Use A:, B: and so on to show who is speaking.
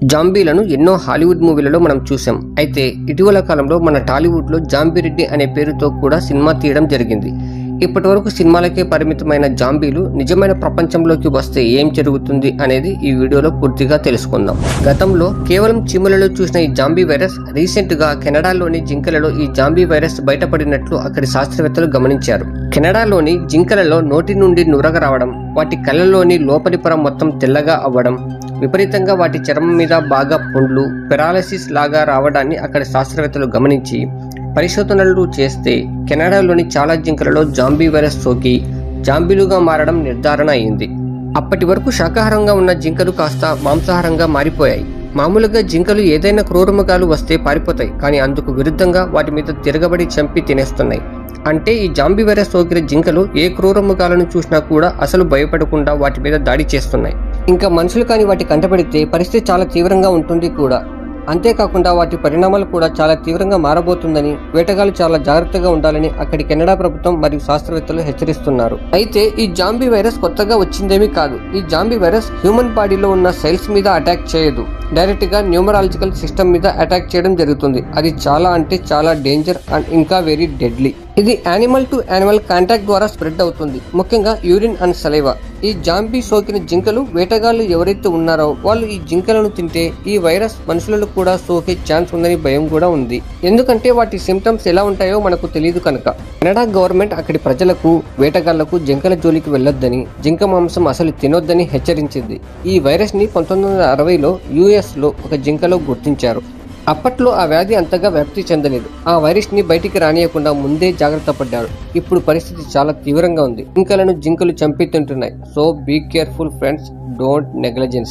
A: జాంబీలను ఎన్నో హాలీవుడ్ మూవీలలో మనం చూసాం. అయితే ఇటీవల కాలంలో మన టాలీవుడ్లో జాంబీరెడ్డి అనే పేరుతో కూడా సినిమా తీయడం జరిగింది. ఇప్పటి వరకు సినిమాలకే పరిమితమైన జాంబీలు నిజమైన ప్రపంచంలోకి వస్తే ఏం జరుగుతుంది అనేది ఈ వీడియోలో పూర్తిగా తెలుసుకుందాం. గతంలో కేవలం చీమలలో చూసిన ఈ జాంబీ వైరస్ రీసెంట్ గా కెనడాలోని జింకలలో ఈ జాంబీ వైరస్ బయటపడినట్లు అక్కడి శాస్త్రవేత్తలు గమనించారు. కెనడాలోని జింకలలో నోటి నుండి నురగ రావడం, వాటి కళ్ళలోని లోపలి పొర మొత్తం తెల్లగా అవ్వడం, విపరీతంగా వాటి చర్మం మీద బాగా పుండ్లు, పెరాలసిస్ లాగా రావడాన్ని అక్కడి శాస్త్రవేత్తలు గమనించి పరిశోధనలు చేస్తే కెనడాలోని చాలా జింకలలో జాంబీ వైరస్ సోకి జాంబీలుగా మారడం నిర్ధారణ అయింది. అప్పటి వరకు శాకాహారంగా ఉన్న జింకలు కాస్త మాంసాహారంగా మారిపోయాయి. మామూలుగా జింకలు ఏదైనా క్రూరమృగాలు వస్తే పారిపోతాయి, కానీ అందుకు విరుద్ధంగా వాటి మీద తిరగబడి చంపి తినేస్తున్నాయి. అంటే ఈ జాంబీ వైరస్ సోకిన జింకలు ఏ క్రూరమృగాలను చూసినా కూడా అసలు భయపడకుండా వాటి మీద దాడి చేస్తున్నాయి. ఇంకా మనుషులు కానీ వాటి కంటపడితే పరిస్థితి చాలా తీవ్రంగా ఉంటుంది కూడా. అంతేకాకుండా వాటి పరిణామాలు కూడా చాలా తీవ్రంగా మారబోతుందని, వేటగాళ్లు చాలా జాగ్రత్తగా ఉండాలని అక్కడి కెనడా ప్రభుత్వం మరియు శాస్త్రవేత్తలు హెచ్చరిస్తున్నారు. అయితే ఈ జాంబీ వైరస్ కొత్తగా వచ్చిందేమీ కాదు. ఈ జాంబీ వైరస్ హ్యూమన్ బాడీలో ఉన్న సెల్స్ మీద అటాక్ చేయదు, డైరెక్ట్ గా న్యూమరాలజికల్ సిస్టమ్ మీద అటాక్ చేయడం జరుగుతుంది. అది చాలా అంటే చాలా డేంజర్ అండ్ ఇంకా వెరీ డెడ్లీ. ఇది యానిమల్ టు యానిమల్ కాంటాక్ట్ ద్వారా స్ప్రెడ్ అవుతుంది, ముఖ్యంగా యూరిన్ అండ్ సలైవా. ఈ జాంబీ సోకిన జింకలు వేటగాళ్లు ఎవరైతే ఉన్నారో వాళ్ళు ఈ జింకలను తింటే ఈ వైరస్ మనుషులలో కూడా సోకే ఛాన్స్ ఉందని భయం కూడా ఉంది. ఎందుకంటే వాటి సిమ్టమ్స్ ఎలా ఉంటాయో మనకు తెలియదు కనుక. కెనడా గవర్నమెంట్ అక్కడి ప్రజలకు, వేటగాళ్లకు జింకల జోలికి వెళ్లొద్దని, జింక మాంసం అసలు తినొద్దని హెచ్చరించింది. ఈ వైరస్ ని 1960లో US లో ఒక జింకలో గుర్తించారు. అప్పట్లో ఆ వ్యాధి అంతగా వ్యాప్తి చెందలేదు. ఆ వైరస్ ని బయటికి రానియకుండా ముందే జాగ్రత్త పడ్డారు. ఇప్పుడు పరిస్థితి చాలా తీవ్రంగా ఉంది. జింకలను జింకలు చంపి తింటున్నాయి. So be careful friends, don't negligence.